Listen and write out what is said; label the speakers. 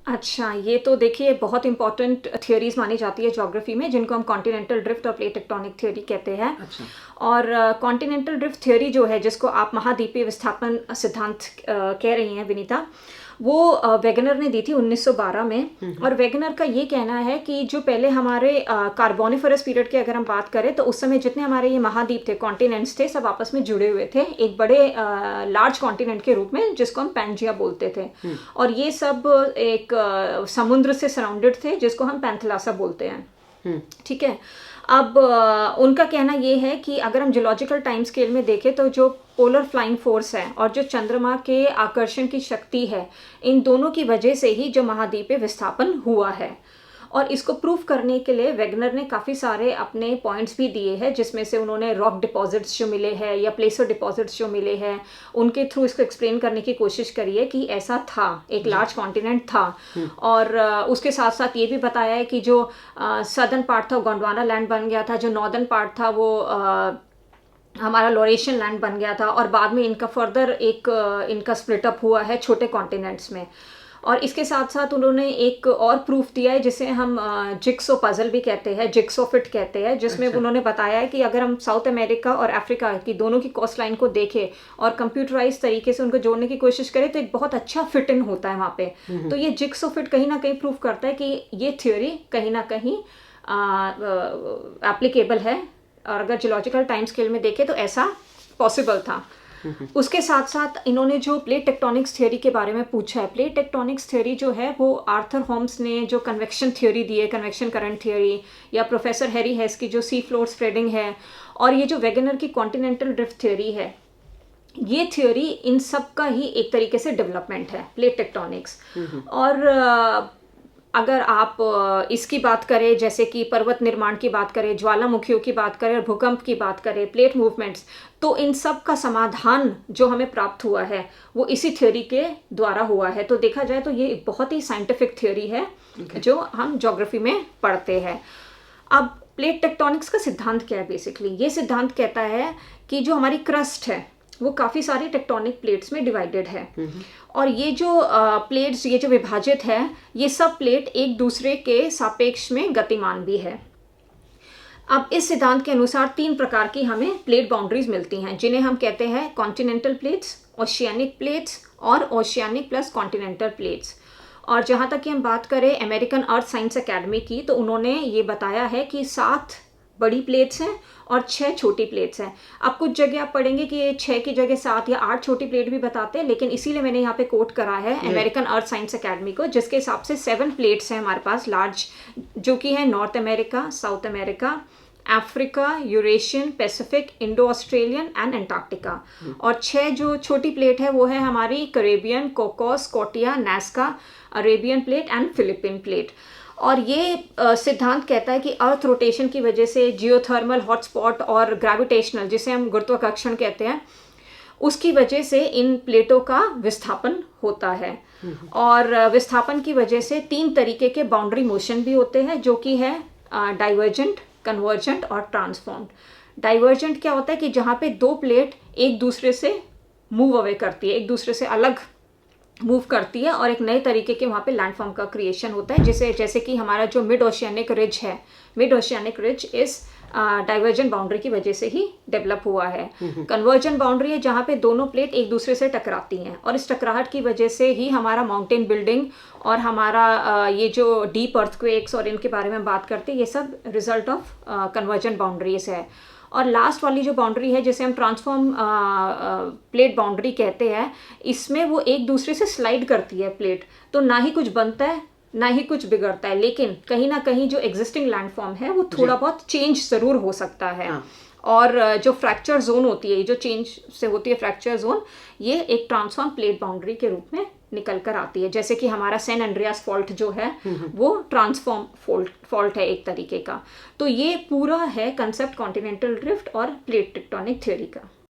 Speaker 1: अच्छा, ये तो देखिए बहुत इंपॉर्टेंट थियरीज मानी जाती है ज्योग्राफी में, जिनको हम कॉन्टिनेंटल ड्रिफ्ट और प्लेट टेक्टोनिक थ्योरी कहते हैं।
Speaker 2: अच्छा।
Speaker 1: और कॉन्टिनेंटल ड्रिफ्ट थ्योरी जो है, जिसको आप महाद्वीपीय विस्थापन सिद्धांत कह रही हैं विनीता, वो वेगनर ने दी थी 1912 में। और वेगनर का ये कहना है कि जो पहले हमारे कार्बोनिफरस पीरियड की अगर हम बात करें, तो उस समय जितने हमारे ये महाद्वीप थे, कॉन्टिनेंट्स थे, सब आपस में जुड़े हुए थे एक बड़े लार्ज कॉन्टिनेंट के रूप में, जिसको हम पैंजिया बोलते थे। और ये सब एक समुद्र से सराउंडेड थे, जिसको हम पैंथलासा बोलते हैं। ठीक है। अब उनका कहना ये है कि अगर हम जियोलॉजिकल टाइम स्केल में देखें, तो जो पोलर फ्लाइंग फोर्स है और जो चंद्रमा के आकर्षण की शक्ति है, इन दोनों की वजह से ही जो महाद्वीपीय विस्थापन हुआ है। और इसको प्रूफ करने के लिए वेगनर ने काफ़ी सारे अपने पॉइंट्स भी दिए हैं, जिसमें से उन्होंने रॉक डिपॉजिट्स जो मिले हैं या प्लेसर डिपॉजिट्स जो मिले हैं, उनके थ्रू इसको एक्सप्लेन करने की कोशिश करी है कि ऐसा था, एक लार्ज कॉन्टिनेंट था। और उसके साथ साथ ये भी बताया है कि जो सदर्न पार्ट था गोंडवाना लैंड बन गया था, जो नॉर्दर्न पार्ट था वो हमारा लोरेशियन लैंड बन गया था, और बाद में इनका फर्दर एक इनका स्प्लिटअप हुआ है छोटे कॉन्टिनेंट्स में। और इसके साथ साथ उन्होंने एक और प्रूफ दिया है, जिसे हम जिक्सो पजल भी कहते हैं, जिक्सो फिट कहते हैं, जिसमें उन्होंने बताया है कि अगर हम साउथ अमेरिका और अफ्रीका की दोनों की कोस्ट लाइन को देखें और कंप्यूटराइज तरीके से उनको जोड़ने की कोशिश करें, तो एक बहुत अच्छा फिट इन होता है वहाँ पे। तो ये जिक्सो फिट कहीं ना कहीं प्रूफ करता है कि ये थ्योरी कहीं ना कहीं एप्लीकेबल है, और अगर जियोलॉजिकल टाइम स्केल में देखें तो ऐसा पॉसिबल था। उसके साथ साथ इन्होंने जो प्लेट टेक्टोनिक्स थ्योरी के बारे में पूछा है, प्लेट टेक्टोनिक्स थ्योरी जो है वो आर्थर होम्स ने जो कन्वेक्शन थ्योरी दी है, कन्वेक्शन करंट थ्योरी, या प्रोफेसर हैरी हेस की जो सी फ्लोर स्प्रेडिंग है, और ये जो वेगनर की कॉन्टिनेंटल ड्रिफ्ट थ्योरी है, ये थ्योरी इन सब का ही एक तरीके से डेवलपमेंट है, प्लेट टेक्टोनिक्स। और अगर आप इसकी बात करें, जैसे कि पर्वत निर्माण की बात करें, ज्वालामुखियों की बात करें, और भूकंप की बात करें, प्लेट मूवमेंट्स, तो इन सब का समाधान जो हमें प्राप्त हुआ है वो इसी थ्योरी के द्वारा हुआ है। तो देखा जाए तो ये एक बहुत ही साइंटिफिक थ्योरी है जो हम ज्योग्राफी में पढ़ते हैं। अब प्लेट टेक्टोनिक्स का सिद्धांत क्या है? बेसिकली ये सिद्धांत कहता है कि जो हमारी क्रस्ट है वो काफ़ी सारी टेक्टोनिक प्लेट्स में डिवाइडेड है, और ये जो प्लेट्स, ये जो विभाजित है, ये सब प्लेट एक दूसरे के सापेक्ष में गतिमान भी है। अब इस सिद्धांत के अनुसार 3 प्रकार की हमें प्लेट बाउंड्रीज मिलती हैं, जिन्हें हम कहते हैं कॉन्टिनेंटल प्लेट्स, ओशियानिक प्लेट्स और ओशियानिक प्लस कॉन्टिनेंटल प्लेट्स। और जहाँ तक कि हम बात करें अमेरिकन अर्थ साइंस अकेडमी की, तो उन्होंने ये बताया है कि 7 बड़ी प्लेट्स हैं और 6 छोटी प्लेट्स हैं। अब कुछ जगह आप पढ़ेंगे कि ये 6 की जगह 7 या 8 छोटी प्लेट भी बताते हैं, लेकिन इसीलिए मैंने यहाँ पे कोट करा है अमेरिकन अर्थ साइंस अकेडमी को, जिसके हिसाब से 7 प्लेट्स हैं हमारे पास लार्ज, जो कि है north America, south America, Africa, Eurasian, Pacific, Indo Australian and Antarctica. और 6 जो छोटी प्लेट है वो है हमारी Caribbean, Cocos, Scotia, Nazca, Arabian plate and Philippine plate. और ये सिद्धांत कहता है कि अर्थ रोटेशन की वजह से जियोथर्मल हॉटस्पॉट और ग्रेविटेशनल, जिसे हम गुरुत्वाकर्षण कहते हैं, उसकी वजह से इन प्लेटों का विस्थापन होता है। और विस्थापन की वजह से 3 तरीके के बाउंड्री मोशन भी होते हैं, जो कि है डाइवर्जेंट, कन्वर्जेंट और ट्रांसफॉर्म्ड। डाइवर्जेंट क्या होता है कि जहाँ पे 2 प्लेट एक दूसरे से मूव अवे करती है, एक दूसरे से अलग मूव करती है, और एक नए तरीके के वहाँ पे लैंडफॉर्म का क्रिएशन होता है, जैसे कि हमारा जो मिड ओशियानिक रिज है, मिड ओशियानिक रिज इस डाइवर्जेंट बाउंड्री की वजह से ही डेवलप हुआ है। कन्वर्जेंट बाउंड्री है जहाँ पे दोनों प्लेट एक दूसरे से टकराती हैं, और इस टकराहट की वजह से ही हमारा माउंटेन बिल्डिंग और हमारा ये जो डीप अर्थक्वेक्स और इनके बारे में बात करते हैं, ये सब रिजल्ट ऑफ कन्वर्जेंट बाउंड्रीज है। और लास्ट वाली जो बाउंड्री है, जिसे हम ट्रांसफॉर्म प्लेट बाउंड्री कहते हैं, इसमें वो एक दूसरे से स्लाइड करती है प्लेट, तो ना ही कुछ बनता है ना ही कुछ बिगड़ता है, लेकिन कहीं ना कहीं जो एग्जिस्टिंग लैंडफॉर्म है वो थोड़ा बहुत चेंज ज़रूर हो सकता है। और जो फ्रैक्चर जोन होती है, जो चेंज से होती है फ्रैक्चर जोन, ये एक ट्रांसफॉर्म प्लेट बाउंड्री के रूप में निकल कर आती है। जैसे कि हमारा सैन एंड्रियास फॉल्ट जो है वो ट्रांसफॉर्म फॉल्ट है एक तरीके का। तो ये पूरा है कंसेप्ट कॉन्टिनेंटल ड्रिफ्ट और प्लेट टेक्टोनिक थ्योरी का।